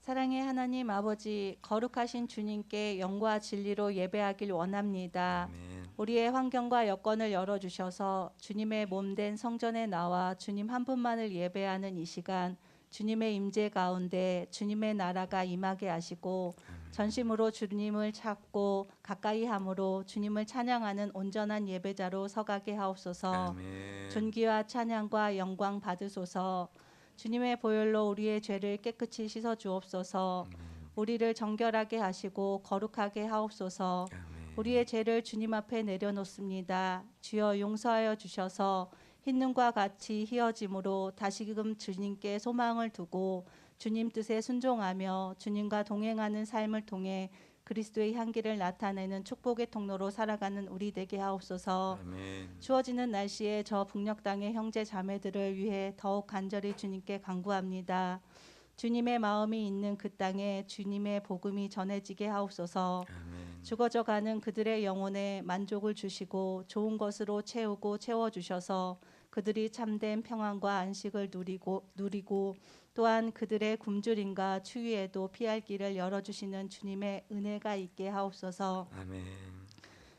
사랑의 하나님 아버지, 거룩하신 주님께 영과 진리로 예배하길 원합니다. 아멘. 우리의 환경과 여건을 열어주셔서 주님의 몸된 성전에 나와 주님 한 분만을 예배하는 이 시간, 주님의 임재 가운데 주님의 나라가 임하게 하시고 전심으로 주님을 찾고 가까이 함으로 주님을 찬양하는 온전한 예배자로 서가게 하옵소서. 아멘. 존귀와 찬양과 영광 받으소서. 주님의 보혈로 우리의 죄를 깨끗이 씻어 주옵소서. 우리를 정결하게 하시고 거룩하게 하옵소서. 아멘. 우리의 죄를 주님 앞에 내려놓습니다. 주여 용서하여 주셔서 흰 눈과 같이 희어짐으로 다시금 주님께 소망을 두고 주님 뜻에 순종하며 주님과 동행하는 삶을 통해 그리스도의 향기를 나타내는 축복의 통로로 살아가는 우리 되게 하옵소서. 아멘. 추워지는 날씨에 저 북녘 땅의 형제 자매들을 위해 더욱 간절히 주님께 간구합니다. 주님의 마음이 있는 그 땅에 주님의 복음이 전해지게 하옵소서. 아멘. 죽어져가는 그들의 영혼에 만족을 주시고 좋은 것으로 채우고 채워주셔서 그들이 참된 평안과 안식을 누리고 또한 그들의 굶주림과 추위에도 피할 길을 열어주시는 주님의 은혜가 있게 하옵소서. 아멘.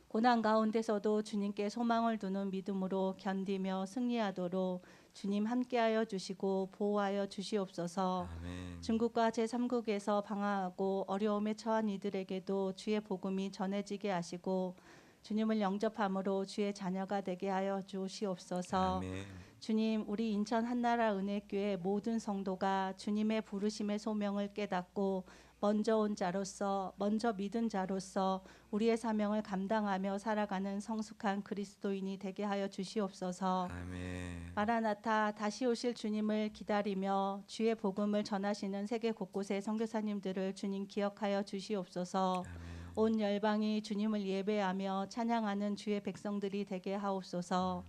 고난 가운데서도 주님께 소망을 두는 믿음으로 견디며 승리하도록 주님 함께하여 주시고 보호하여 주시옵소서. 아멘. 중국과 제3국에서 방황하고 어려움에 처한 이들에게도 주의 복음이 전해지게 하시고 주님을 영접함으로 주의 자녀가 되게 하여 주시옵소서. 아멘. 주님, 우리 인천 한나라 은혜교회 모든 성도가 주님의 부르심의 소명을 깨닫고 먼저 온 자로서, 먼저 믿은 자로서 우리의 사명을 감당하며 살아가는 성숙한 그리스도인이 되게 하여 주시옵소서. 아멘. 마라나타, 다시 오실 주님을 기다리며 주의 복음을 전하시는 세계 곳곳의 선교사님들을 주님 기억하여 주시옵소서. 아멘. 온 열방이 주님을 예배하며 찬양하는 주의 백성들이 되게 하옵소서.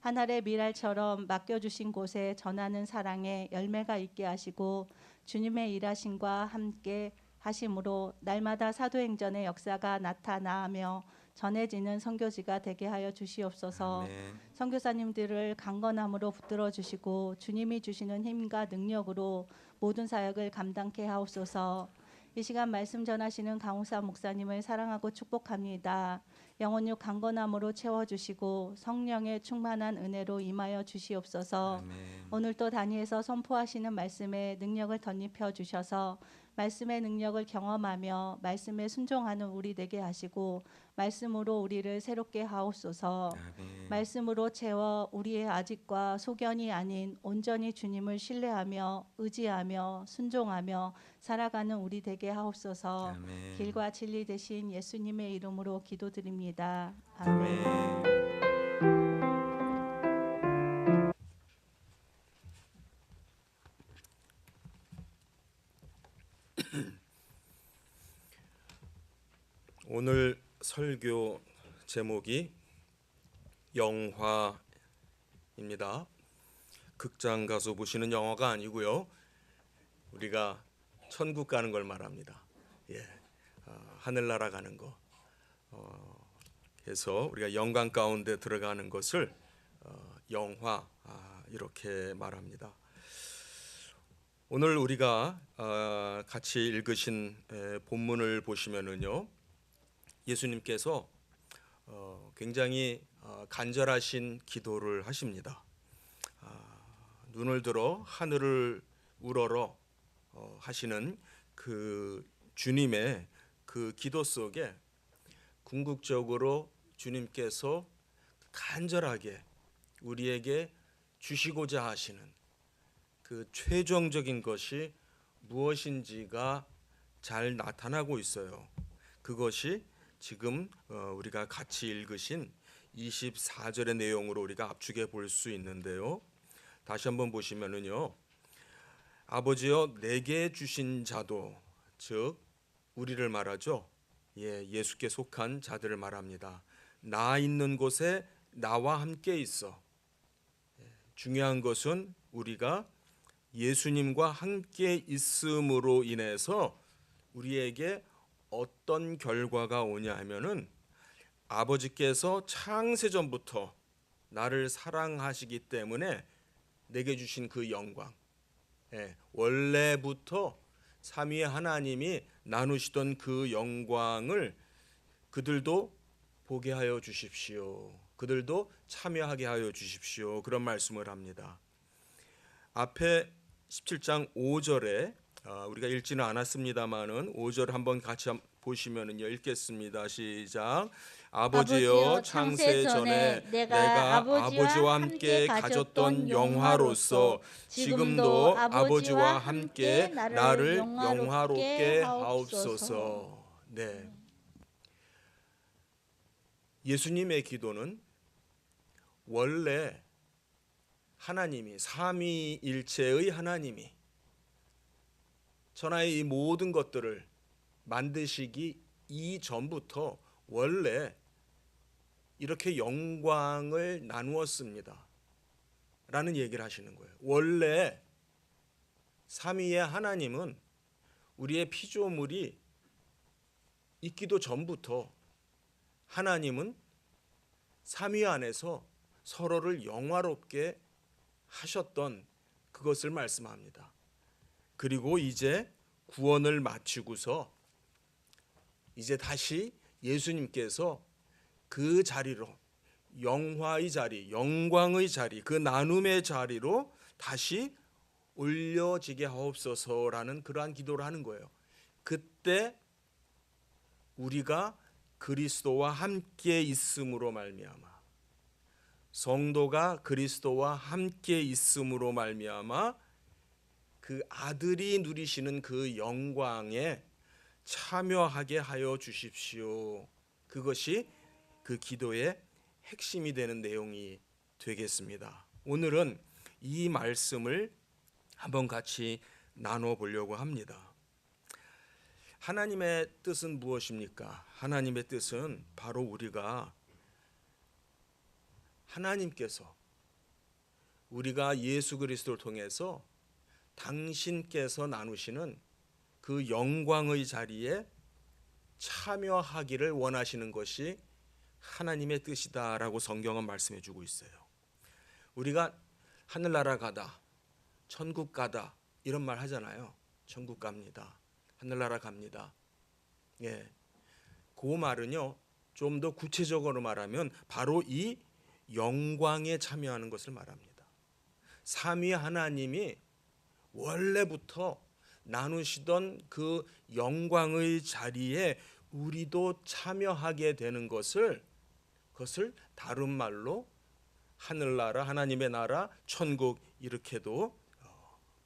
하늘의 미랄처럼 맡겨주신 곳에 전하는 사랑에 열매가 있게 하시고 주님의 일하심과 함께 하심으로 날마다 사도행전의 역사가 나타나며 전해지는 선교지가 되게 하여 주시옵소서. 아멘. 선교사님들을 강건함으로 붙들어 주시고 주님이 주시는 힘과 능력으로 모든 사역을 감당케 하옵소서. 이 시간 말씀 전하시는 강우사 목사님을 사랑하고 축복합니다. 영혼육 강건함으로 채워주시고 성령의 충만한 은혜로 임하여 주시옵소서. 아멘. 오늘도 다니엘서 선포하시는 말씀에 능력을 덧입혀 주셔서 말씀의 능력을 경험하며 말씀에 순종하는 우리 되게 하시고 말씀으로 우리를 새롭게 하옵소서. 아멘. 말씀으로 채워 우리의 아직과 소견이 아닌 온전히 주님을 신뢰하며 의지하며 순종하며 살아가는 우리 되게 하옵소서. 아멘. 길과 진리 되신 예수님의 이름으로 기도드립니다. 아멘. 아멘. 오늘 설교 제목이 영화입니다. 극장 가서 보시는 영화가 아니고요. 우리가 천국 가는 걸 말합니다. 하늘나라 가는 거. 그래서 우리가 영광 가운데 들어가는 것을 영화 이렇게 말합니다. 오늘 우리가 같이 읽으신 본문을 보시면은요, 예수님께서 굉장히 간절하신 기도를 하십니다. 눈을 들어 하늘을 우러러 하시는 그 주님의 그 기도 속에 궁극적으로 주님께서 간절하게 우리에게 주시고자 하시는 그 최종적인 것이 무엇인지가 잘 나타나고 있어요. 그것이 지금 우리가 같이 읽으신 24절의 내용으로 우리가 압축해 볼 수 있는데요. 다시 한번 보시면은요, 아버지여 내게 주신 자도, 즉 우리를 말하죠. 예수께 속한 자들을 말합니다. 나 있는 곳에 나와 함께 있어. 중요한 것은 우리가 예수님과 함께 있음으로 인해서 우리에게 어떤 결과가 오냐 하면은 아버지께서 창세전부터 나를 사랑하시기 때문에 내게 주신 그 영광, 원래부터 삼위의 하나님이 나누시던 그 영광을 그들도 보게 하여 주십시오. 그들도 참여하게 하여 주십시오. 그런 말씀을 합니다. 앞에 17장 5절에 우리가 읽지는 않았습니다만은 5절 한번 같이 보시면은요, 읽겠습니다. 시작. 아버지여, 창세 전에 내가 아버지와 함께 가졌던 영화로서 지금도 아버지와 함께 나를 영화롭게 하옵소서. 네. 예수님의 기도는 원래 하나님이 삼위일체의 하나님이 천하의 이 모든 것들을 만드시기 이전부터 원래 이렇게 영광을 나누었습니다 라는 얘기를 하시는 거예요. 원래 삼위의 하나님은 우리의 피조물이 있기도 전부터 하나님은 삼위 안에서 서로를 영화롭게 하셨던 그것을 말씀합니다. 그리고 이제 구원을 마치고서 이제 다시 예수님께서 그 자리로, 영화의 자리, 영광의 자리, 그 나눔의 자리로 다시 올려지게 하옵소서라는 그러한 기도를 하는 거예요. 그때 우리가 그리스도와 함께 있음으로 말미암아, 성도가 그리스도와 함께 있음으로 말미암아 그 아들이 누리시는 그 영광에 참여하게 하여 주십시오. 그것이 그 기도의 핵심이 되는 내용이 되겠습니다. 오늘은 이 말씀을 한번 같이 나눠 보려고 합니다. 하나님의 뜻은 무엇입니까? 하나님의 뜻은 바로 우리가 하나님께서 우리가 예수 그리스도를 통해서 당신께서 나누시는 그 영광의 자리에 참여하기를 원하시는 것이 하나님의 뜻이다라고 성경은 말씀해 주고 있어요. 우리가 하늘나라 가다, 천국 가다 이런 말 하잖아요. 천국 갑니다. 하늘나라 갑니다. 예, 그 말은요, 좀 더 구체적으로 말하면 바로 이 영광에 참여하는 것을 말합니다. 삼위 하나님이 원래부터 나누시던 그 영광의 자리에 우리도 참여하게 되는 그것을 다른 말로 하늘나라, 하나님의 나라, 천국 이렇게도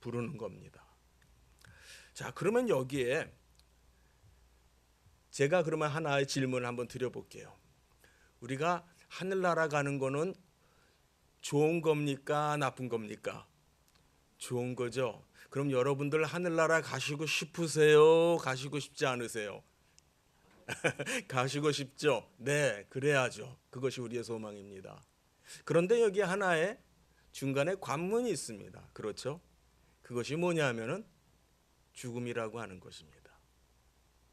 부르는 겁니다. 자, 그러면 여기에 제가 그러면 하나의 질문을 한번 드려볼게요. 우리가 하늘나라 가는 거는 좋은 겁니까? 나쁜 겁니까? 좋은 거죠. 그럼 여러분들 하늘나라 가시고 싶으세요? 가시고 싶지 않으세요? 가시고 싶죠? 네, 그래야죠. 그것이 우리의 소망입니다. 그런데 여기 하나의 중간에 관문이 있습니다. 그렇죠? 그것이 뭐냐면은 죽음이라고 하는 것입니다.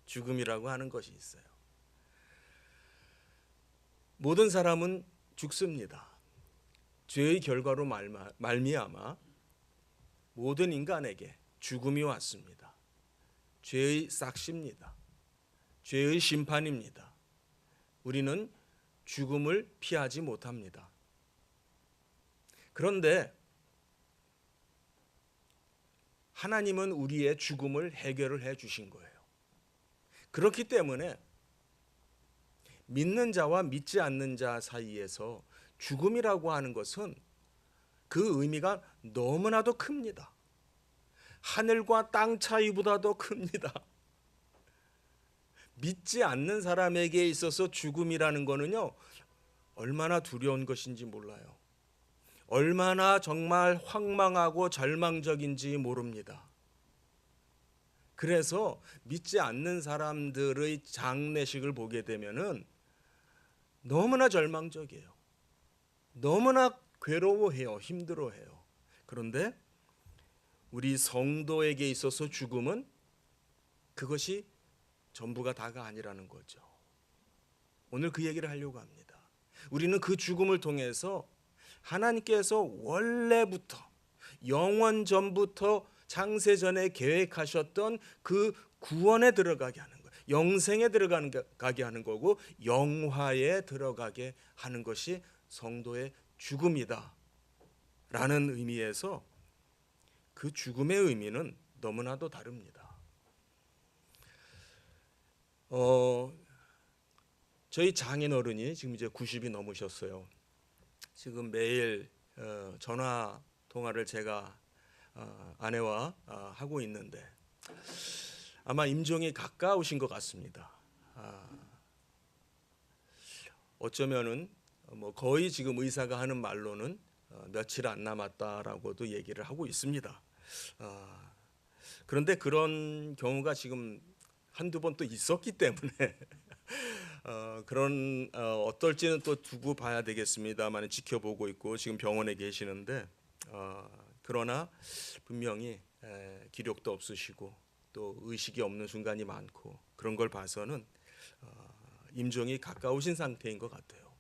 죽음이라고 하는 것이 있어요. 모든 사람은 죽습니다. 죄의 결과로 말미암아 모든 인간에게 죽음이 왔습니다. 죄의 싹시입니다. 죄의 심판입니다. 우리는 죽음을 피하지 못합니다. 그런데 하나님은 우리의 죽음을 해결을 해 주신 거예요. 그렇기 때문에 믿는 자와 믿지 않는 자 사이에서 죽음이라고 하는 것은 그 의미가 너무나도 큽니다. 하늘과 땅 차이보다도 큽니다. 믿지 않는 사람에게 있어서 죽음이라는 거는요, 얼마나 두려운 것인지 몰라요. 얼마나 정말 황망하고 절망적인지 모릅니다. 그래서 믿지 않는 사람들의 장례식을 보게 되면은 너무나 절망적이에요. 너무나 괴로워해요. 힘들어해요. 그런데 우리 성도에게 있어서 죽음은 그것이 전부가 다가 아니라는 거죠. 오늘 그 얘기를 하려고 합니다. 우리는 그 죽음을 통해서 하나님께서 원래부터 영원 전부터 창세전에 계획하셨던 그 구원에 들어가게 하는 거예요. 영생에 들어가게 하는 거고 영화에 들어가게 하는 것이 성도의 죽음이다 라는 의미에서 그 죽음의 의미는 너무나도 다릅니다. 저희 장인어른이 지금 이제 90이 넘으셨어요. 지금 매일 전화 통화를 제가 아내와 하고 있는데 아마 임종이 가까우신 것 같습니다. 어쩌면은 뭐 거의 지금 의사가 하는 말로는 며칠 안 남았다라고도 얘기를 하고 있습니다. 그런데 그런 경우가 지금 한두 번 또 있었기 때문에 그런 어떨지는 또 두고 봐야 되겠습니다만 지켜보고 있고 지금 병원에 계시는데 그러나 분명히 기력도 없으시고 또 의식이 없는 순간이 많고 그런 걸 봐서는 임종이 가까우신 상태인 것 같아요.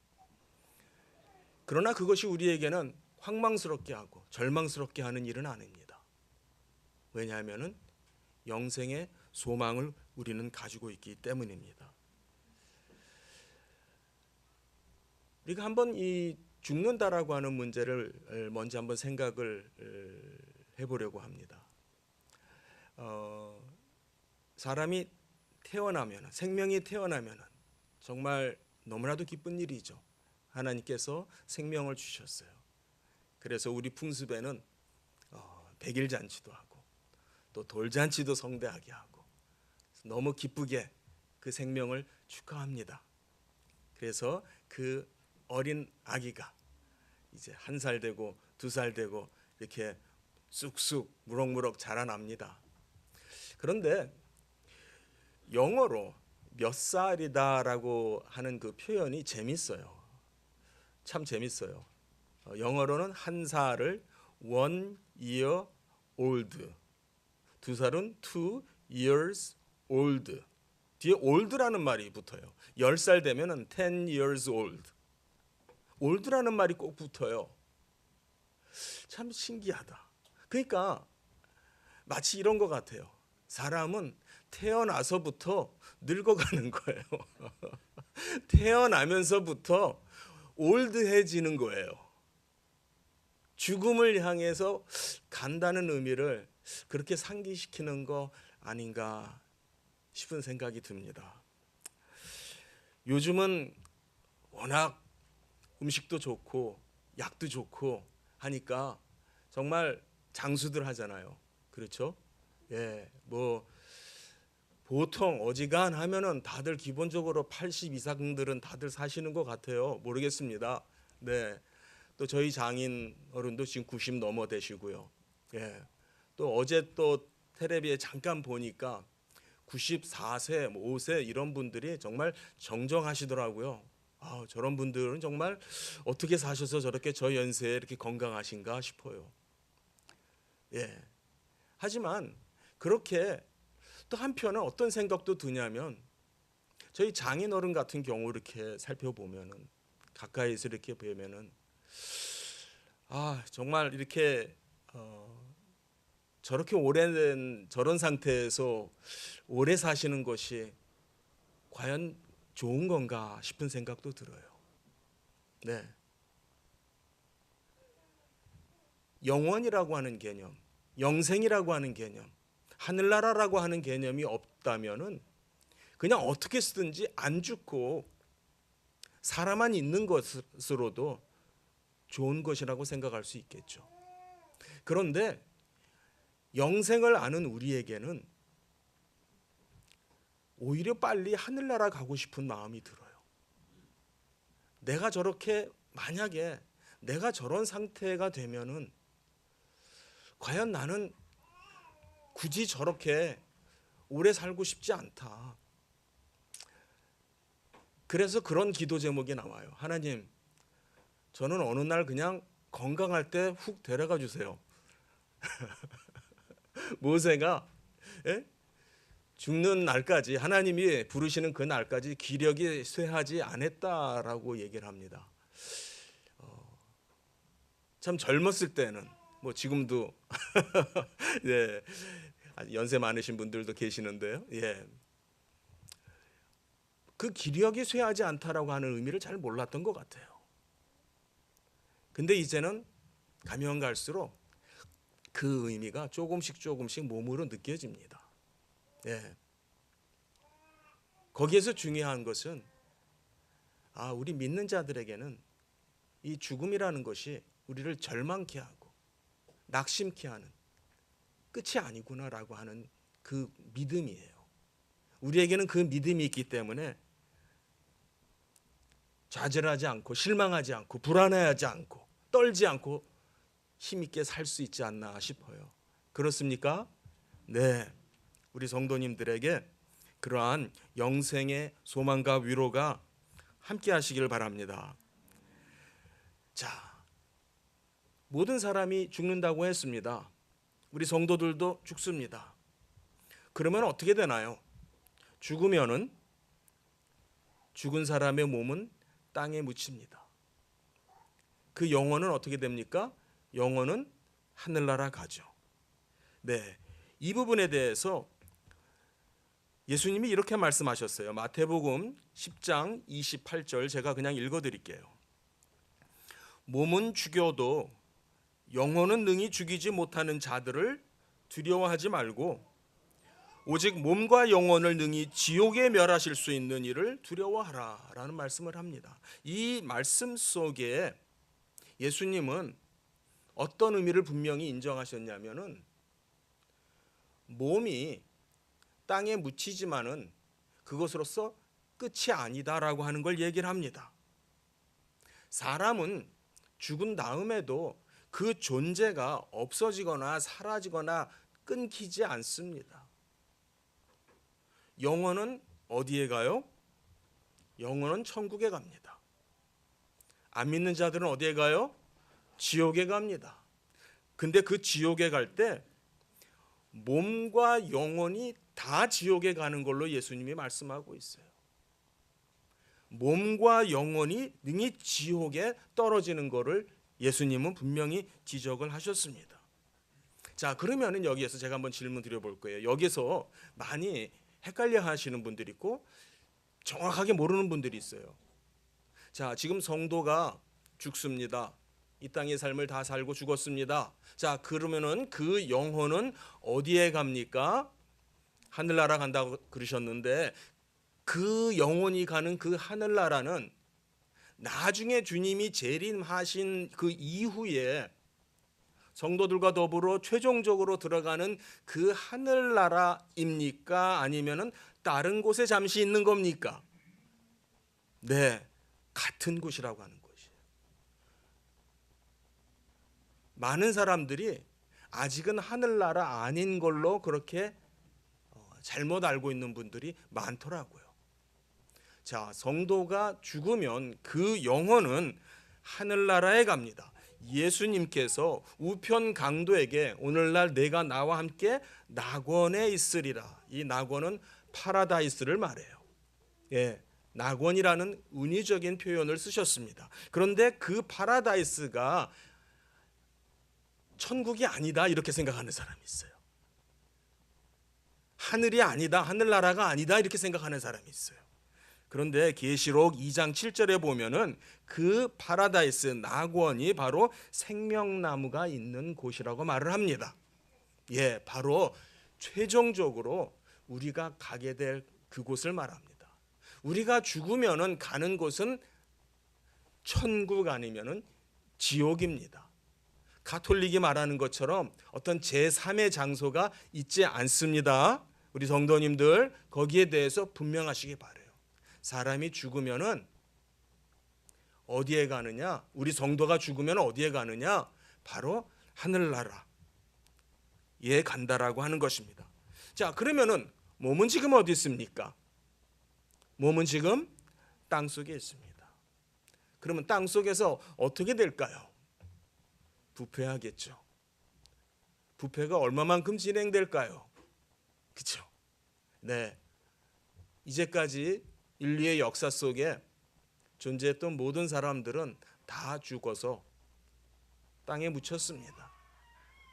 그러나 그것이 우리에게는 황망스럽게 하고 절망스럽게 하는 일은 아닙니다. 왜냐하면은 영생의 소망을 우리는 가지고 있기 때문입니다. 우리가 한번 이 죽는다라고 하는 문제를 먼저 한번 생각을 해보려고 합니다. 사람이 태어나면, 생명이 태어나면 정말 너무나도 기쁜 일이죠. 하나님께서 생명을 주셨어요. 그래서 우리 풍습에는 백일잔치도 하고 또 돌잔치도 성대하게 하고 너무 기쁘게 그 생명을 축하합니다. 그래서 그 어린 아기가 이제 1살 되고 2살 되고 이렇게 쑥쑥 무럭무럭 자라납니다. 그런데 영어로 몇 살이다라고 하는 그 표현이 재밌어요. 참 재밌어요. 영어로는 1살을 1 year old, 2살은 2 years old. 뒤에 old라는 말이 붙어요. 10살 되면은 10 years old. old라는 말이 꼭 붙어요. 참 신기하다. 그러니까 마치 이런 것 같아요. 사람은 태어나서부터 늙어가는 거예요. 태어나면서부터 올드해지는 거예요. 죽음을 향해서 간다는 의미를 그렇게 상기시키는 거 아닌가 싶은 생각이 듭니다. 요즘은 워낙 음식도 좋고 약도 좋고 하니까 정말 장수들 하잖아요. 그렇죠? 예, 뭐 보통 어지간하면은 다들 기본적으로 80 이상들은 다들 사시는 것 같아요. 모르겠습니다. 네, 또 저희 장인 어른도 지금 90 넘어 되시고요. 예, 또 어제 또 텔레비에 잠깐 보니까 94세, 5세 이런 분들이 정말 정정하시더라고요. 저런 분들은 정말 어떻게 사셔서 저렇게 저 연세에 이렇게 건강하신가 싶어요. 예. 하지만 그렇게 또 한편은 어떤 생각도 드냐면 저희 장인어른 같은 경우 이렇게 살펴보면은 가까이서 이렇게 보면은 정말 이렇게 저렇게 오래된 저런 상태에서 오래 사시는 것이 과연 좋은 건가 싶은 생각도 들어요. 네. 영원이라고 하는 개념, 영생이라고 하는 개념, 하늘나라라고 하는 개념이 없다면은 그냥 어떻게 쓰든지 안 죽고 살아만 있는 것으로도 좋은 것이라고 생각할 수 있겠죠. 그런데 영생을 아는 우리에게는 오히려 빨리 하늘나라 가고 싶은 마음이 들어요. 내가 저렇게 만약에 내가 저런 상태가 되면은 과연 나는 굳이 저렇게 오래 살고 싶지 않다. 그래서 그런 기도 제목이 나와요. 하나님, 저는 어느 날 그냥 건강할 때 훅 데려가 주세요. 모세가 죽는 날까지 하나님이 부르시는 그 날까지 기력이 쇠하지 않았다라고 얘기를 합니다. 참 젊었을 때는 뭐 지금도 네, 연세 많으신 분들도 계시는데요. 예. 그 기력이 쇠하지 않다라고 하는 의미를 잘 몰랐던 것 같아요. 근데 이제는 가면 갈수록 그 의미가 조금씩 몸으로 느껴집니다. 예. 거기에서 중요한 것은 우리 믿는 자들에게는 이 죽음이라는 것이 우리를 절망케 하고 낙심케 하는 끝이 아니구나라고 하는 그 믿음이에요. 우리에게는 그 믿음이 있기 때문에 좌절하지 않고 실망하지 않고 불안해하지 않고 떨지 않고 힘있게 살 수 있지 않나 싶어요. 그렇습니까? 네. 우리 성도님들에게 그러한 영생의 소망과 위로가 함께 하시길 바랍니다. 자, 모든 사람이 죽는다고 했습니다. 우리 성도들도 죽습니다. 그러면 어떻게 되나요? 죽으면은 죽은 사람의 몸은 땅에 묻힙니다. 그 영혼은 어떻게 됩니까? 영혼은 하늘나라 가죠. 네, 이 부분에 대해서 예수님이 이렇게 말씀하셨어요. 마태복음 10장 28절 제가 그냥 읽어드릴게요. 몸은 죽여도 영혼은 능히 죽이지 못하는 자들을 두려워하지 말고 오직 몸과 영혼을 능히 지옥에 멸하실 수 있는 이를 두려워하라 라는 말씀을 합니다. 이 말씀 속에 예수님은 어떤 의미를 분명히 인정하셨냐면은 몸이 땅에 묻히지만은 그것으로서 끝이 아니다라고 하는 걸 얘기를 합니다. 사람은 죽은 다음에도 그 존재가 없어지거나 사라지거나 끊기지 않습니다. 영혼은 어디에 가요? 영혼은 천국에 갑니다. 안 믿는 자들은 어디에 가요? 지옥에 갑니다. 근데 그 지옥에 갈 때 몸과 영혼이 다 지옥에 가는 걸로 예수님이 말씀하고 있어요. 몸과 영혼이 능히 지옥에 떨어지는 것을 예수님은 분명히 지적을 하셨습니다. 자, 그러면은 여기에서 제가 한번 질문 드려볼 거예요. 여기서 많이 헷갈려 하시는 분들이 있고 정확하게 모르는 분들이 있어요. 자, 지금 성도가 죽습니다. 이 땅의 삶을 다 살고 죽었습니다. 자, 그러면은 그 영혼은 어디에 갑니까? 하늘나라 간다고 그러셨는데 그 영혼이 가는 그 하늘나라는 나중에 주님이 재림하신 그 이후에 성도들과 더불어 최종적으로 들어가는 그 하늘나라입니까? 아니면은 다른 곳에 잠시 있는 겁니까? 네, 같은 곳이라고 하는 것이에요. 많은 사람들이 아직은 하늘나라 아닌 걸로 그렇게 잘못 알고 있는 분들이 많더라고요. 자, 성도가 죽으면 그 영혼은 하늘나라에 갑니다. 예수님께서 우편 강도에게 오늘날 내가 나와 함께 낙원에 있으리라. 이 낙원은 파라다이스를 말해요. 예, 낙원이라는 은유적인 표현을 쓰셨습니다. 그런데 그 파라다이스가 천국이 아니다 이렇게 생각하는 사람이 있어요. 하늘이 아니다, 하늘나라가 아니다 이렇게 생각하는 사람이 있어요. 그런데 계시록 2장 7절에 보면은 그 파라다이스 낙원이 바로 생명나무가 있는 곳이라고 말을 합니다. 예, 바로 최종적으로 우리가 가게 될 그곳을 말합니다. 우리가 죽으면은 가는 곳은 천국 아니면은 지옥입니다. 가톨릭이 말하는 것처럼 어떤 제3의 장소가 있지 않습니다. 우리 성도님들 거기에 대해서 분명하시기 바라요. 사람이 죽으면은 어디에 가느냐? 우리 성도가 죽으면 어디에 가느냐? 바로 하늘나라에 간다라고 하는 것입니다. 자, 그러면은 몸은 지금 어디 있습니까? 몸은 지금 땅 속에 있습니다. 그러면 땅 속에서 어떻게 될까요? 부패하겠죠. 부패가 얼마만큼 진행될까요? 그렇죠? 네. 이제까지 인류의 역사 속에 존재했던 모든 사람들은 다 죽어서 땅에 묻혔습니다.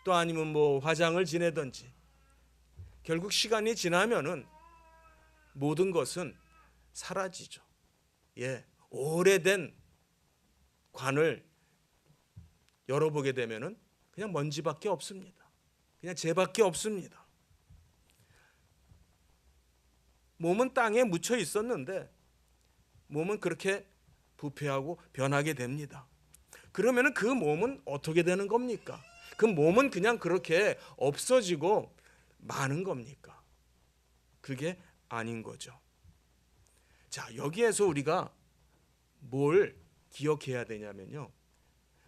또 아니면 뭐 화장을 지내든지 결국 시간이 지나면은 모든 것은 사라지죠. 예, 오래된 관을 열어보게 되면은 그냥 먼지밖에 없습니다. 그냥 재밖에 없습니다. 몸은 땅에 묻혀 있었는데 몸은 그렇게 부패하고 변하게 됩니다. 그러면은 그 몸은 어떻게 되는 겁니까? 그 몸은 그냥 그렇게 없어지고 마는 겁니까? 그게 아닌 거죠. 자, 여기에서 우리가 뭘 기억해야 되냐면요.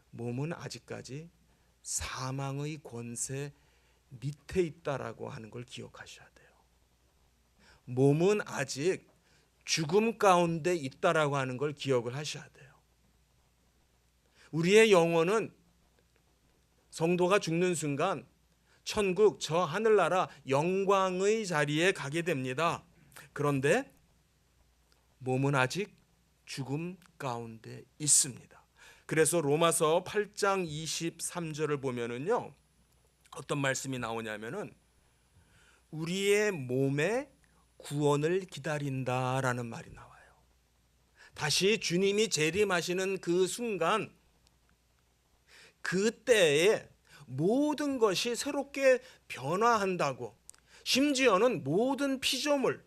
몸은 아직까지 사망의 권세 밑에 있다라고 하는 걸 기억하셔야 돼요. 몸은 아직 죽음 가운데 있다라고 하는 걸 기억을 하셔야 돼요. 우리의 영혼은 성도가 죽는 순간 천국, 저 하늘나라 영광의 자리에 가게 됩니다. 그런데 몸은 아직 죽음 가운데 있습니다. 그래서 로마서 8장 23절을 보면은요, 어떤 말씀이 나오냐면은 우리의 몸의 구원을 기다린다라는 말이 나와요. 다시 주님이 재림하시는 그 순간, 그때에 모든 것이 새롭게 변화한다고, 심지어는 모든 피조물,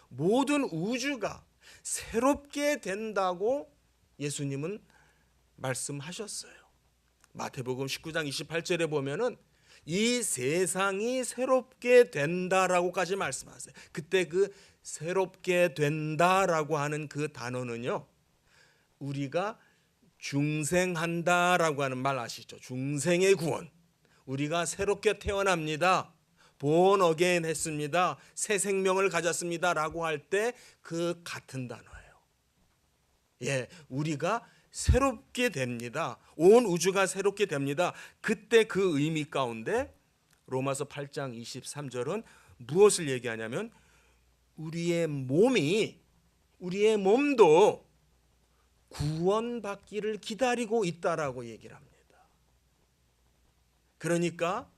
모든 우주가 새롭게 된다고 예수님은 말씀하셨어요. 마태복음 19장 28절에 보면은 이 세상이 새롭게 된다라고까지 말씀하세요. 그때 그 새롭게 된다라고 하는 그 단어는요, 우리가 중생한다라고 하는 말 아시죠? 중생의 구원. 우리가 새롭게 태어납니다. born again 했습니다. 새 생명을 가졌습니다라고 할 때 그 같은 단어예요. 예, 우리가 새롭게 됩니다. 온 우주가 새롭게 됩니다. 그때 그 의미 가운데 로마서 8장 23절은 무엇을 얘기하냐면 우리의 몸도 구원받기를 기다리고 있다라고 얘기를 합니다. 그러니까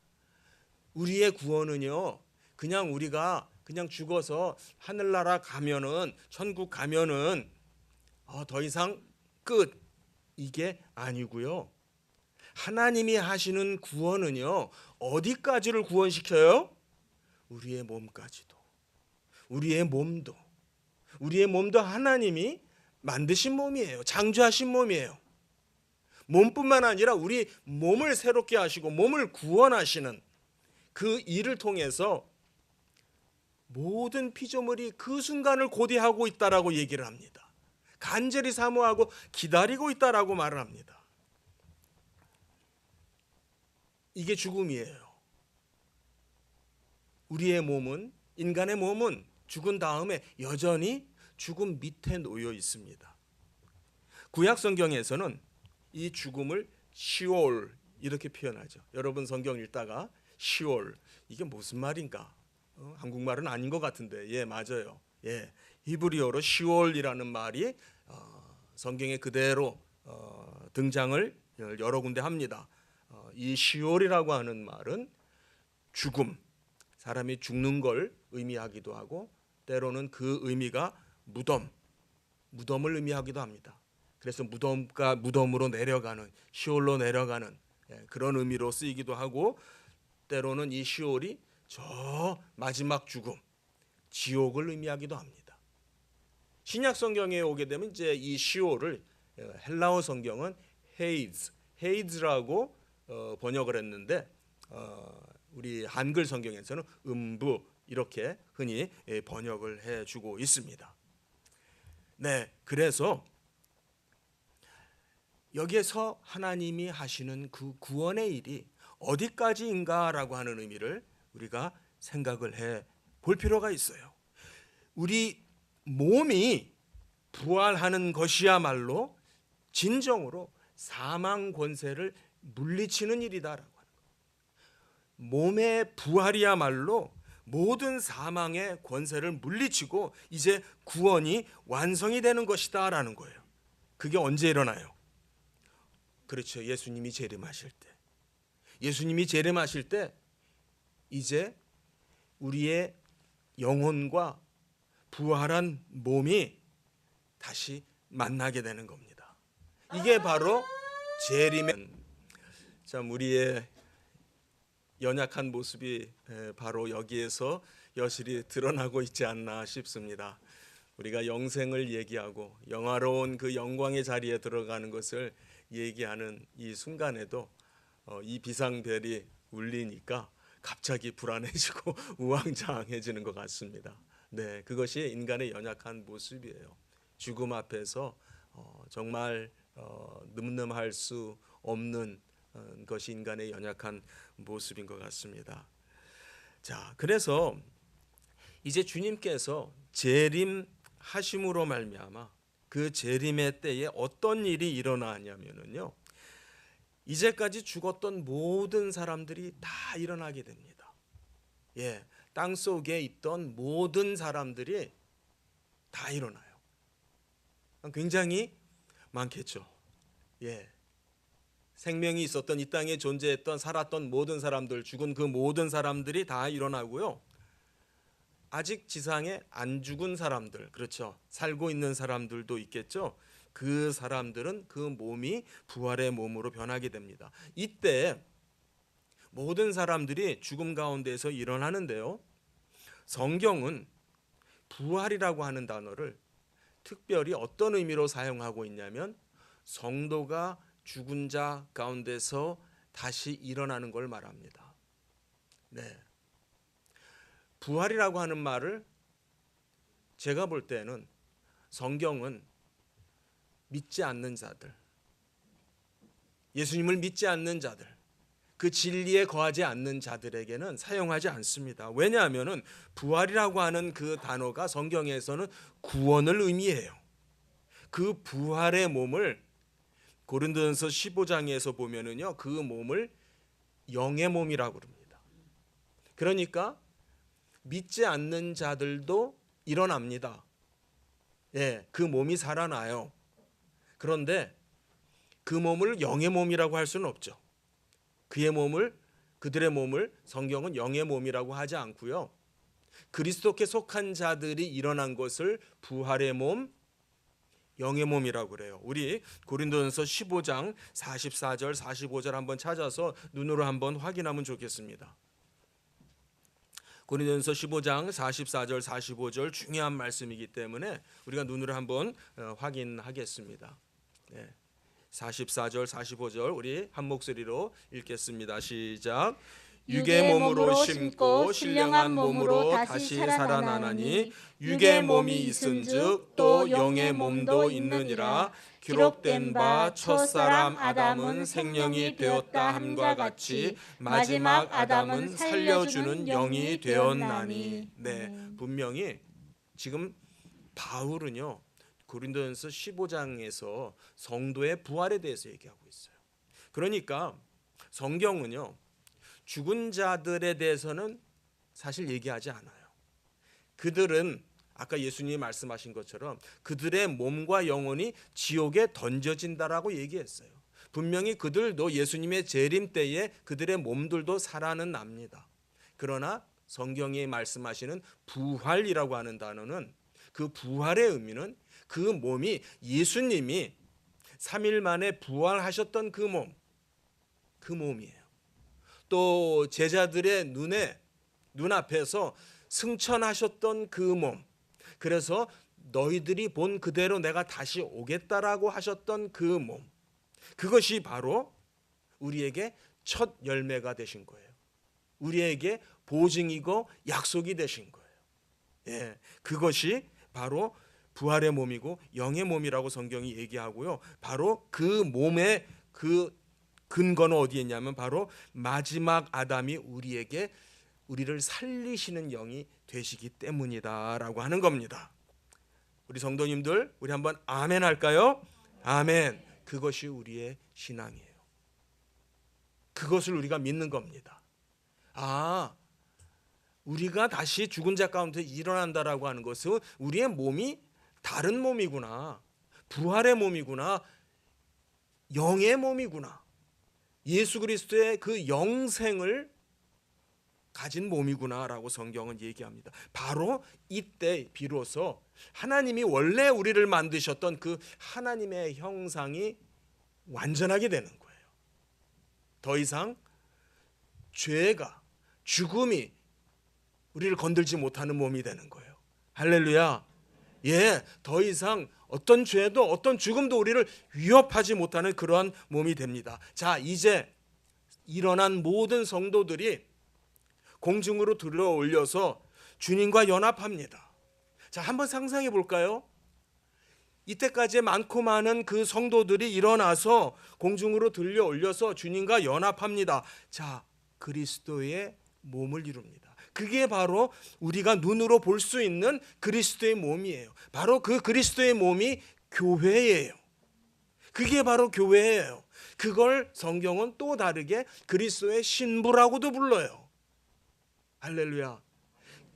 우리의 구원은요, 그냥 우리가 그냥 죽어서 하늘나라 가면은, 천국 가면은 더 이상 끝, 이게 아니고요. 하나님이 하시는 구원은요, 어디까지를 구원시켜요? 우리의 몸까지도. 우리의 몸도 하나님이 만드신 몸이에요. 창조하신 몸이에요. 몸뿐만 아니라 우리 몸을 새롭게 하시고 몸을 구원하시는 그 일을 통해서 모든 피조물이 그 순간을 고대하고 있다라고 얘기를 합니다. 간절히 사모하고 기다리고 있다라고 말을 합니다. 이게 죽음이에요. 우리의 몸은, 인간의 몸은 죽은 다음에 여전히 죽음 밑에 놓여 있습니다. 구약 성경에서는 이 죽음을 시올 이렇게 표현하죠. 여러분 성경 읽다가 시올, 이게 무슨 말인가? 한국말은 아닌 것 같은데, 예, 맞아요. 예, 히브리어로 시올이라는 말이 성경에 그대로 등장을 여러 군데 합니다. 이 시올이라고 하는 말은 죽음, 사람이 죽는 걸 의미하기도 하고, 때로는 그 의미가 무덤을 의미하기도 합니다. 그래서 무덤으로 내려가는, 시올로 내려가는 그런 의미로 쓰이기도 하고, 때로는 이 시올이 저 마지막 죽음, 지옥을 의미하기도 합니다. 신약 성경에 오게 되면 이제 이 시올을 헬라어 성경은 헤이즈라고 번역을 했는데, 우리 한글 성경에서는 음부 이렇게 흔히 번역을 해주고 있습니다. 네, 그래서 여기에서 하나님이 하시는 그 구원의 일이 어디까지인가라고 하는 의미를 우리가 생각을 해 볼 필요가 있어요. 우리 몸이 부활하는 것이야말로 진정으로 사망 권세를 물리치는 일이다라고 하는 거예요. 몸의 부활이야말로 모든 사망의 권세를 물리치고 이제 구원이 완성이 되는 것이다라는 거예요. 그게 언제 일어나요? 그렇죠. 예수님이 재림하실 때. 예수님이 재림하실 때 이제 우리의 영혼과 부활한 몸이 다시 만나게 되는 겁니다. 이게 바로 재림의 참 우리의 연약한 모습이 바로 여기에서 여실히 드러나고 있지 않나 싶습니다. 우리가 영생을 얘기하고 영화로운 그 영광의 자리에 들어가는 것을 얘기하는 이 순간에도 이 비상벨이 울리니까 갑자기 불안해지고 우왕좌왕해지는 것 같습니다. 네, 그것이 인간의 연약한 모습이에요. 죽음 앞에서 정말 늠름할 수 없는 것이 인간의 연약한 모습인 것 같습니다. 자, 그래서 이제 주님께서 재림하심으로 말미암아 그 재림의 때에 어떤 일이 일어나냐면요, 이제까지 죽었던 모든 사람들이 다 일어나게 됩니다. 예, 땅 속에 있던 모든 사람들이 다 일어나요. 굉장히 많겠죠. 예, 생명이 있었던 이 땅에 존재했던 살았던 모든 사람들, 죽은 그 모든 사람들이 다 일어나고요. 아직 지상에 안 죽은 사람들, 그렇죠, 살고 있는 사람들도 있겠죠. 그 사람들은 그 몸이 부활의 몸으로 변하게 됩니다. 이때 모든 사람들이 죽음 가운데서 일어나는데요, 성경은 부활이라고 하는 단어를 특별히 어떤 의미로 사용하고 있냐면 성도가 죽은 자 가운데서 다시 일어나는 걸 말합니다. 네, 부활이라고 하는 말을 제가 볼 때는 성경은 믿지 않는 자들, 예수님을 믿지 않는 자들, 그 진리에 거하지 않는 자들에게는 사용하지 않습니다. 왜냐하면 부활이라고 하는 그 단어가 성경에서는 구원을 의미해요. 그 부활의 몸을 고린도전서 15장에서 보면은요, 그 몸을 영의 몸이라고 그럽니다. 그러니까 믿지 않는 자들도 일어납니다. 예, 그 몸이 살아나요. 그런데 그 몸을 영의 몸이라고 할 수는 없죠. 그들의 몸을 성경은 영의 몸이라고 하지 않고요, 그리스도께 속한 자들이 일어난 것을 부활의 몸, 영의 몸이라고 그래요. 우리 고린도전서 15장 44절 45절 한번 찾아서 눈으로 한번 확인하면 좋겠습니다. 고린도전서 15장 44절 45절 중요한 말씀이기 때문에 우리가 눈으로 한번 확인하겠습니다. 네. 44절 45절 우리 한 목소리로 읽겠습니다. 시작. 육의 몸으로 심고 신령한 몸으로 다시 살아나나니 육의 몸이 있은즉 또 영의 몸도 있느니라. 기록된 바 첫사람 아담은 생명이 되었다 함과 같이 마지막 아담은 살려주는 영이 되었나니. 네, 분명히 지금 바울은요, 고린도전서 15장에서 성도의 부활에 대해서 얘기하고 있어요. 그러니까 성경은요, 죽은 자들에 대해서는 사실 얘기하지 않아요. 그들은 아까 예수님이 말씀하신 것처럼 그들의 몸과 영혼이 지옥에 던져진다라고 얘기했어요. 분명히 그들도 예수님의 재림 때에 그들의 몸들도 살아는 납니다. 그러나 성경이 말씀하시는 부활이라고 하는 단어는, 그 부활의 의미는 그 몸이 예수님이 3일 만에 부활하셨던 그 몸이에요. 또 제자들의 눈앞에서 승천하셨던 그 몸, 그래서 너희들이 본 그대로 내가 다시 오겠다라고 하셨던 그 몸, 그것이 바로 우리에게 첫 열매가 되신 거예요. 우리에게 보증이고 약속이 되신 거예요. 예, 그것이 바로 부활의 몸이고 영의 몸이라고 성경이 얘기하고요. 바로 그 몸의 그 근거는 어디에 있냐면 바로 마지막 아담이 우리를 살리시는 영이 되시기 때문이다라고 하는 겁니다. 우리 성도님들, 우리 한번 아멘 할까요? 아멘. 그것이 우리의 신앙이에요. 그것을 우리가 믿는 겁니다. 아, 우리가 다시 죽은 자 가운데 일어난다라고 하는 것은 우리의 몸이 다른 몸이구나, 부활의 몸이구나, 영의 몸이구나, 예수 그리스도의 그 영생을 가진 몸이구나라고 성경은 얘기합니다. 바로 이때 비로소 하나님이 원래 우리를 만드셨던 그 하나님의 형상이 완전하게 되는 거예요. 더 이상 죄가, 죽음이 우리를 건들지 못하는 몸이 되는 거예요. 할렐루야. 예, 더 이상 어떤 죄도 어떤 죽음도 우리를 위협하지 못하는 그러한 몸이 됩니다. 자, 이제 일어난 모든 성도들이 공중으로 들어 올려서 주님과 연합합니다. 자, 한번 상상해 볼까요? 이때까지 많고 많은 그 성도들이 일어나서 공중으로 들려 올려서 주님과 연합합니다. 자, 그리스도의 몸을 이룹니다. 그게 바로 우리가 눈으로 볼 수 있는 그리스도의 몸이에요. 바로 그 그리스도의 몸이 교회예요. 그게 바로 교회예요. 그걸 성경은 또 다르게 그리스도의 신부라고도 불러요. 할렐루야.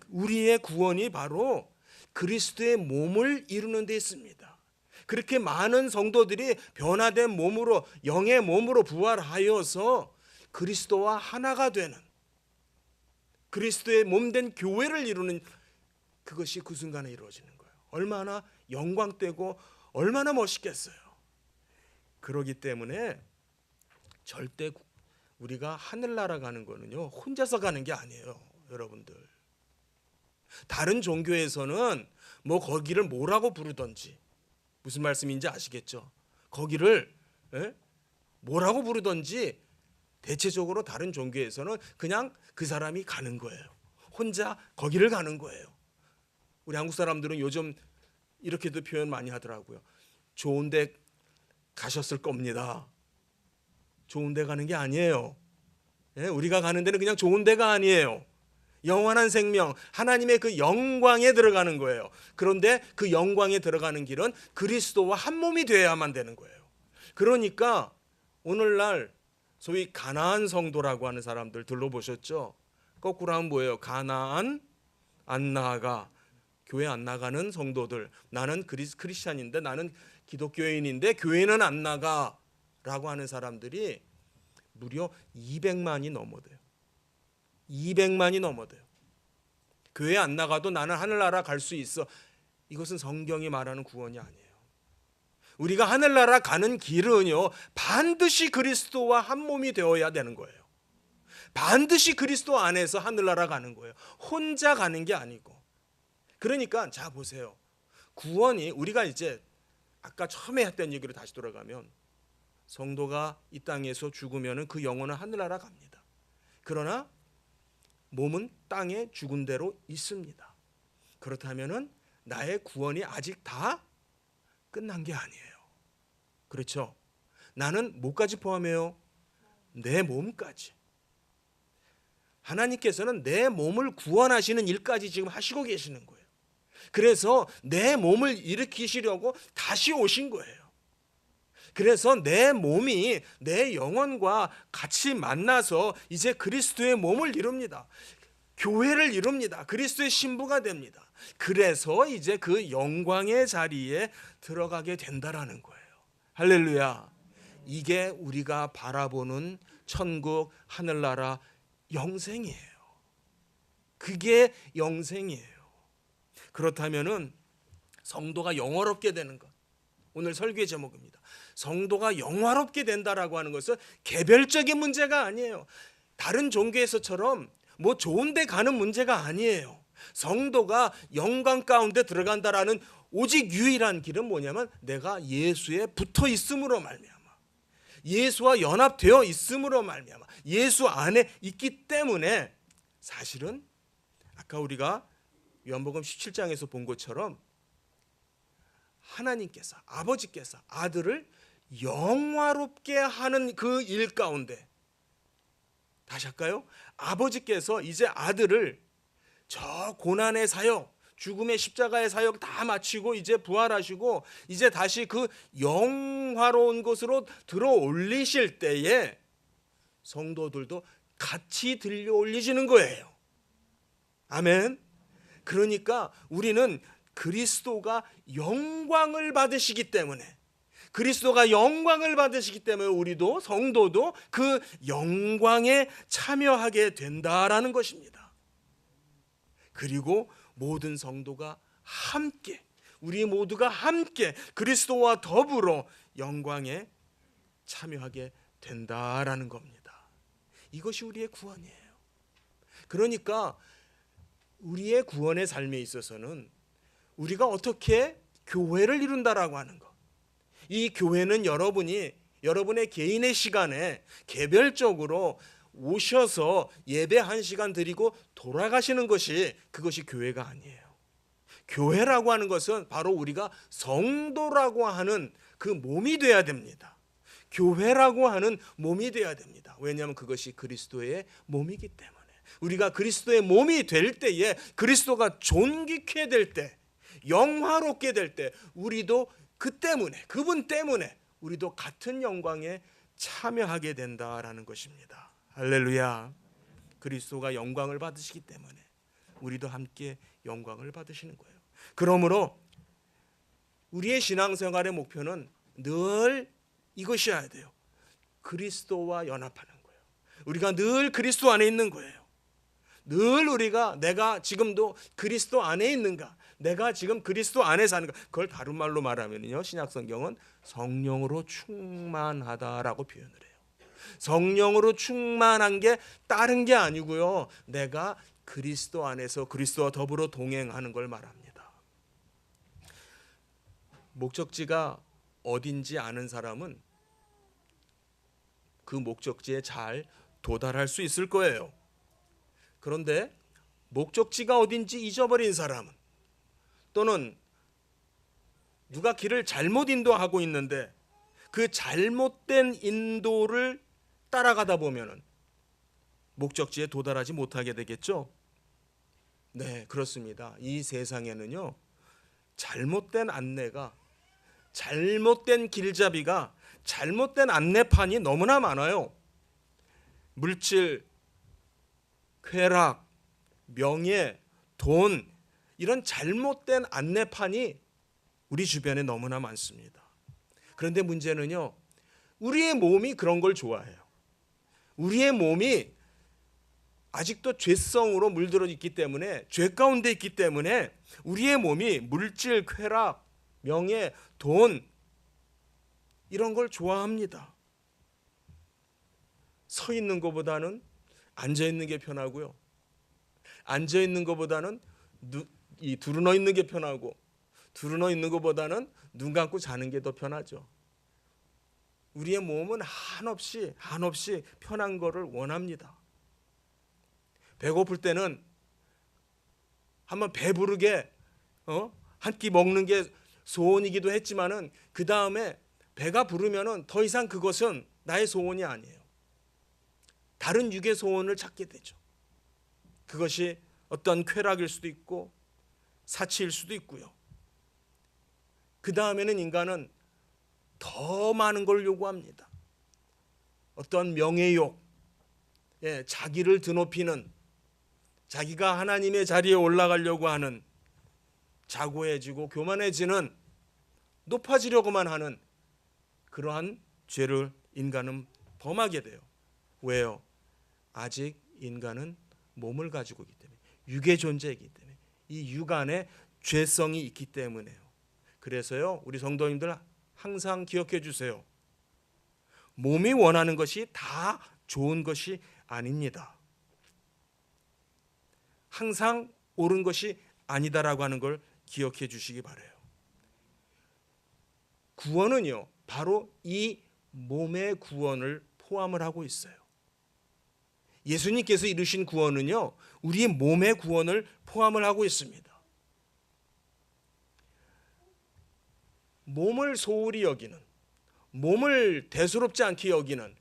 우리의 구원이 바로 그리스도의 몸을 이루는 데 있습니다. 그렇게 많은 성도들이 변화된 몸으로, 영의 몸으로 부활하여서 그리스도와 하나가 되는, 그리스도의 몸된 교회를 이루는, 그것이 그 순간에 이루어지는 거예요. 얼마나 영광되고 얼마나 멋있겠어요. 그렇기 때문에 절대 우리가 하늘나라 가는 거는요, 혼자서 가는 게 아니에요, 여러분들. 다른 종교에서는 뭐 거기를 뭐라고 부르던지, 무슨 말씀인지 아시겠죠? 거기를 뭐라고 부르던지 대체적으로 다른 종교에서는 그냥 그 사람이 가는 거예요. 혼자 거기를 가는 거예요. 우리 한국 사람들은 요즘 이렇게도 표현 많이 하더라고요. 좋은 데 가셨을 겁니다. 좋은 데 가는 게 아니에요. 우리가 가는 데는 그냥 좋은 데가 아니에요. 영원한 생명, 하나님의 그 영광에 들어가는 거예요. 그런데 그 영광에 들어가는 길은 그리스도와 한 몸이 되어야만 되는 거예요. 그러니까 오늘날 소위 가나안 성도라고 하는 사람들 들러보셨죠? 거꾸로 하면 뭐예요? 가나안 안 나아가, 교회 안 나가는 성도들. 나는 크리스찬인데, 나는 기독교인인데 교회는 안 나가 라고 하는 사람들이 무려 200만이 넘어돼요. 200만이 넘어돼요. 교회 안 나가도 나는 하늘나라 갈 수 있어. 이것은 성경이 말하는 구원이 아니에요. 우리가 하늘나라 가는 길은요, 반드시 그리스도와 한 몸이 되어야 되는 거예요. 반드시 그리스도 안에서 하늘나라 가는 거예요. 혼자 가는 게 아니고. 그러니까 자 보세요. 구원이, 우리가 이제 아까 처음에 했던 얘기로 다시 돌아가면, 성도가 이 땅에서 죽으면 그 영혼은 하늘나라 갑니다. 그러나 몸은 땅에 죽은 대로 있습니다. 그렇다면 나의 구원이 아직 다 끝난 게 아니에요. 그렇죠? 나는 뭐까지 포함해요? 내 몸까지. 하나님께서는 내 몸을 구원하시는 일까지 지금 하시고 계시는 거예요. 그래서 내 몸을 일으키시려고 다시 오신 거예요. 그래서 내 몸이 내 영혼과 같이 만나서 이제 그리스도의 몸을 이룹니다. 교회를 이룹니다. 그리스도의 신부가 됩니다. 그래서 이제 그 영광의 자리에 들어가게 된다라는 거예요. 할렐루야. 이게 우리가 바라보는 천국, 하늘나라 영생이에요. 그게 영생이에요. 그렇다면은 성도가 영화롭게 되는 것, 오늘 설교의 제목입니다. 성도가 영화롭게 된다라고 하는 것은 개별적인 문제가 아니에요. 다른 종교에서처럼 뭐 좋은 데 가는 문제가 아니에요. 성도가 영광 가운데 들어간다라는 오직 유일한 길은 뭐냐면, 내가 예수에 붙어 있음으로 말미암아, 예수와 연합되어 있음으로 말미암아, 예수 안에 있기 때문에, 사실은 아까 우리가 요한복음 17장에서 본 것처럼 하나님께서, 아버지께서 아들을 영화롭게 하는 그 일 가운데, 다시 할까요? 아버지께서 이제 아들을 저 고난의 사역, 죽음의 십자가의 사역 다 마치고 이제 부활하시고 이제 다시 그 영화로운 곳으로 들어 올리실 때에 성도들도 같이 들려 올리시는 거예요. 아멘. 그러니까 우리는 그리스도가 영광을 받으시기 때문에, 그리스도가 영광을 받으시기 때문에 우리도 성도도 그 영광에 참여하게 된다라는 것입니다. 그리고 모든 성도가 함께, 우리 모두가 함께 그리스도와 더불어 영광에 참여하게 된다라는 겁니다. 이것이 우리의 구원이에요. 그러니까 우리의 구원의 삶에 있어서는 우리가 어떻게 교회를 이룬다라고 하는 것, 이 교회는 여러분의 개인의 시간에 개별적으로 오셔서 예배 1시간 드리고 돌아가시는 것이, 그것이 교회가 아니에요. 교회라고 하는 것은 바로 우리가 성도라고 하는 그 몸이 돼야 됩니다. 교회라고 하는 몸이 돼야 됩니다. 왜냐하면 그것이 그리스도의 몸이기 때문에. 우리가 그리스도의 몸이 될 때에, 그리스도가 존귀케 될 때, 영화롭게 될 때, 우리도 그 때문에, 그분 때문에 우리도 같은 영광에 참여하게 된다라는 것입니다. 할렐루야. 그리스도가 영광을 받으시기 때문에 우리도 함께 영광을 받으시는 거예요. 그러므로 우리의 신앙생활의 목표는 늘 이것이어야 돼요. 그리스도와 연합하는 거예요. 우리가 늘 그리스도 안에 있는 거예요. 늘 우리가 내가 지금도 그리스도 안에 있는가, 내가 지금 그리스도 안에 사는가, 그걸 다른 말로 말하면요, 신약성경은 성령으로 충만하다라고 표현을 해요. 성령으로 충만한 게 다른 게 아니고요, 내가 그리스도 안에서 그리스도와 더불어 동행하는 걸 말합니다. 목적지가 어딘지 아는 사람은 그 목적지에 잘 도달할 수 있을 거예요. 그런데 목적지가 어딘지 잊어버린 사람은, 또는 누가 길을 잘못 인도하고 있는데 그 잘못된 인도를 따라가다 보면은 목적지에 도달하지 못하게 되겠죠. 네, 그렇습니다. 이 세상에는요, 잘못된 안내가, 잘못된 길잡이가, 잘못된 안내판이 너무나 많아요. 물질, 쾌락, 명예, 돈, 이런 잘못된 안내판이 우리 주변에 너무나 많습니다. 그런데 문제는요, 우리의 몸이 그런 걸 좋아해요. 우리의 몸이 아직도 죄성으로 물들어 있기 때문에, 죄 가운데 있기 때문에 우리의 몸이 물질, 쾌락, 명예, 돈, 이런 걸 좋아합니다. 서 있는 것보다는 앉아 있는 게 편하고요, 앉아 있는 것보다는 두루너 있는 게 편하고, 두루너 있는 것보다는 눈 감고 자는 게 더 편하죠. 우리의 몸은 한없이 편한 거를 원합니다. 배고플 때는 한번 배부르게 한 끼 먹는 게 소원이기도 했지만은, 그 다음에 배가 부르면은 더 이상 그것은 나의 소원이 아니에요. 다른 육의 소원을 찾게 되죠. 그것이 어떤 쾌락일 수도 있고 사치일 수도 있고요. 그 다음에는 인간은 더 많은 걸 요구합니다. 어떤 명예욕, 자기를 드높이는, 자기가 하나님의 자리에 올라가려고 하는, 자고해지고 교만해지는, 높아지려고만 하는 그러한 죄를 인간은 범하게 돼요. 왜요? 아직 인간은 몸을 가지고 있기 때문에, 육의 존재이기 때문에, 이 육 안에 죄성이 있기 때문에요. 그래서요, 우리 성도님들 항상 기억해 주세요. 몸이 원하는 것이 다 좋은 것이 아닙니다. 항상 옳은 것이 아니다라고 하는 걸 기억해 주시기 바라요. 구원은요, 바로 이 몸의 구원을 포함을 하고 있어요. 예수님께서 이루신 구원은요, 우리의 몸의 구원을 포함을 하고 있습니다. 몸을 소홀히 여기는, 몸을 대수롭지 않게 여기는,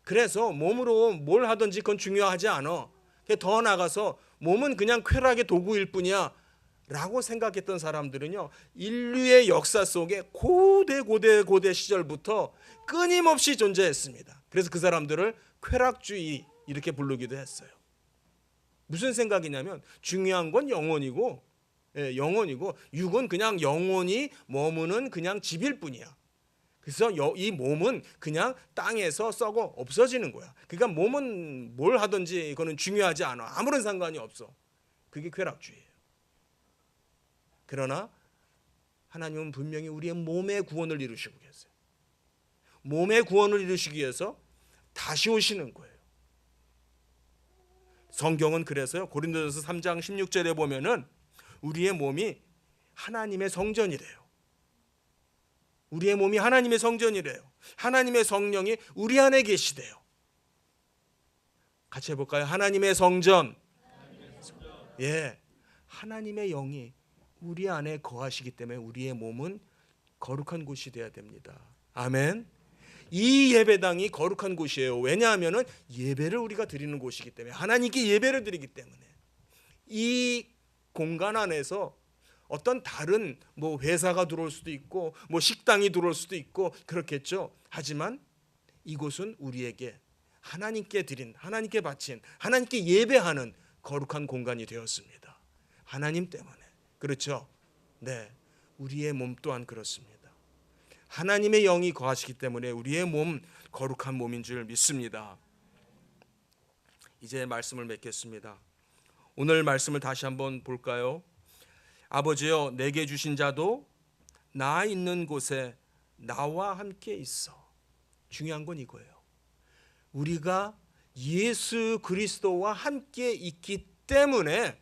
그래서 몸으로 뭘 하든지 그건 중요하지 않아, 더 나가서 몸은 그냥 쾌락의 도구일 뿐이야 라고 생각했던 사람들은요, 인류의 역사 속에 고대 시절부터 끊임없이 존재했습니다. 그래서 그 사람들을 쾌락주의 이렇게 부르기도 했어요. 무슨 생각이냐면, 중요한 건 영혼이고, 영혼이고, 육은 그냥 영혼이 머무는 그냥 집일 뿐이야. 그래서 이 몸은 그냥 땅에서 썩어 없어지는 거야. 그러니까 몸은 뭘 하든지 그거는 중요하지 않아. 아무런 상관이 없어. 그게 쾌락주의예요. 그러나 하나님은 분명히 우리의 몸의 구원을 이루시고 계세요. 몸의 구원을 이루시기 위해서 다시 오시는 거예요. 성경은 그래서요, 고린도전서 3장 16절에 보면은 우리의 몸이 하나님의 성전이래요. 우리의 몸이 하나님의 성전이래요. 하나님의 성령이 우리 안에 계시대요. 같이 해볼까요? 하나님의 성전. 예, 하나님의 영이 우리 안에 거하시기 때문에 우리의 몸은 거룩한 곳이 되어야 됩니다. 아멘. 이 예배당이 거룩한 곳이에요. 왜냐하면 예배를 우리가 드리는 곳이기 때문에, 하나님께 예배를 드리기 때문에. 이 공간 안에서 어떤 다른 회사가 들어올 수도 있고 식당이 들어올 수도 있고 그렇겠죠. 하지만 이곳은 우리에게 하나님께 드린, 하나님께 바친, 하나님께 예배하는 거룩한 공간이 되었습니다. 하나님 때문에. 그렇죠? 네, 우리의 몸 또한 그렇습니다. 하나님의 영이 거하시기 때문에 우리의 몸 거룩한 몸인 줄 믿습니다. 이제 말씀을 맺겠습니다. 오늘 말씀을 다시 한번 볼까요? 아버지여, 내게 주신 자도 나 있는 곳에 나와 함께 있어. 중요한 건 이거예요. 우리가 예수 그리스도와 함께 있기 때문에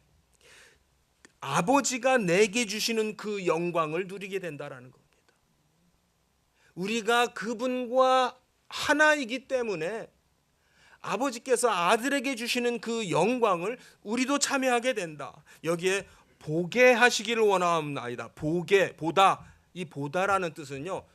아버지가 내게 주시는 그 영광을 누리게 된다라는 겁니다. 우리가 그분과 하나이기 때문에 아버지께서 아들에게 주시는 그 영광을 우리도 참여하게 된다. 여기에 보게 하시기를 원하옵나이다. 보게, 보다. 이 보다라는 뜻은요,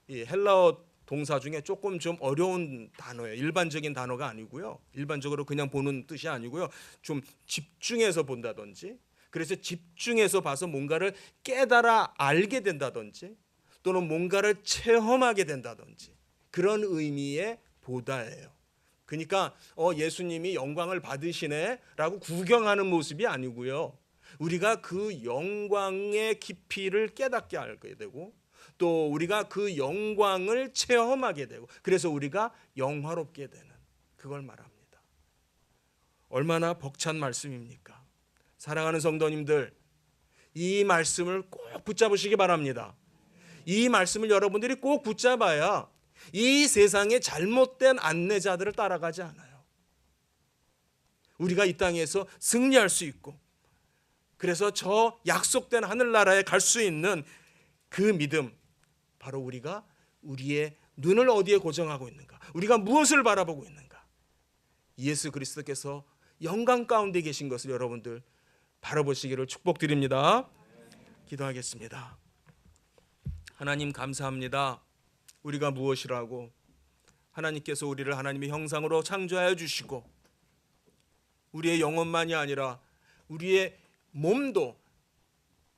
이 헬라어 동사 중에 조금 좀 어려운 단어예요. 일반적인 단어가 아니고요. 일반적으로 그냥 보는 뜻이 아니고요. 좀 집중해서 본다든지, 그래서 집중해서 봐서 뭔가를 깨달아 알게 된다든지, 또는 뭔가를 체험하게 된다든지, 그런 의미의 보다예요. 그러니까 예수님이 영광을 받으시네라고 구경하는 모습이 아니고요. 우리가 그 영광의 깊이를 깨닫게 하게 되고, 또 우리가 그 영광을 체험하게 되고, 그래서 우리가 영화롭게 되는, 그걸 말합니다. 얼마나 벅찬 말씀입니까? 사랑하는 성도님들, 이 말씀을 꼭 붙잡으시기 바랍니다. 이 말씀을 여러분들이 꼭 붙잡아야 이 세상의 잘못된 안내자들을 따라가지 않아요. 우리가 이 땅에서 승리할 수 있고, 그래서 저 약속된 하늘나라에 갈 수 있는 그 믿음, 바로 우리가 우리의 눈을 어디에 고정하고 있는가, 우리가 무엇을 바라보고 있는가, 예수 그리스도께서 영광 가운데 계신 것을 여러분들 바라보시기를 축복드립니다. 기도하겠습니다. 하나님 감사합니다. 우리가 무엇이라고 하나님께서 우리를 하나님의 형상으로 창조하여 주시고, 우리의 영혼만이 아니라 우리의 몸도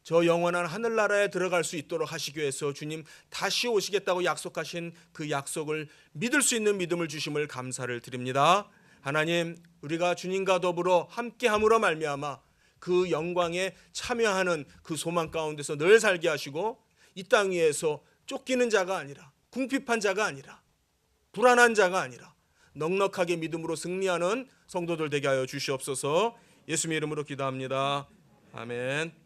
저 영원한 하늘나라에 들어갈 수 있도록 하시기 위해서 주님 다시 오시겠다고 약속하신 그 약속을 믿을 수 있는 믿음을 주심을 감사를 드립니다. 하나님, 우리가 주님과 더불어 함께함으로 말미암아 그 영광에 참여하는 그 소망 가운데서 늘 살게 하시고, 이 땅 위에서 쫓기는 자가 아니라, 궁핍한 자가 아니라, 불안한 자가 아니라 넉넉하게 믿음으로 승리하는 성도들 되게 하여 주시옵소서. 예수님의 이름으로 기도합니다. 아멘.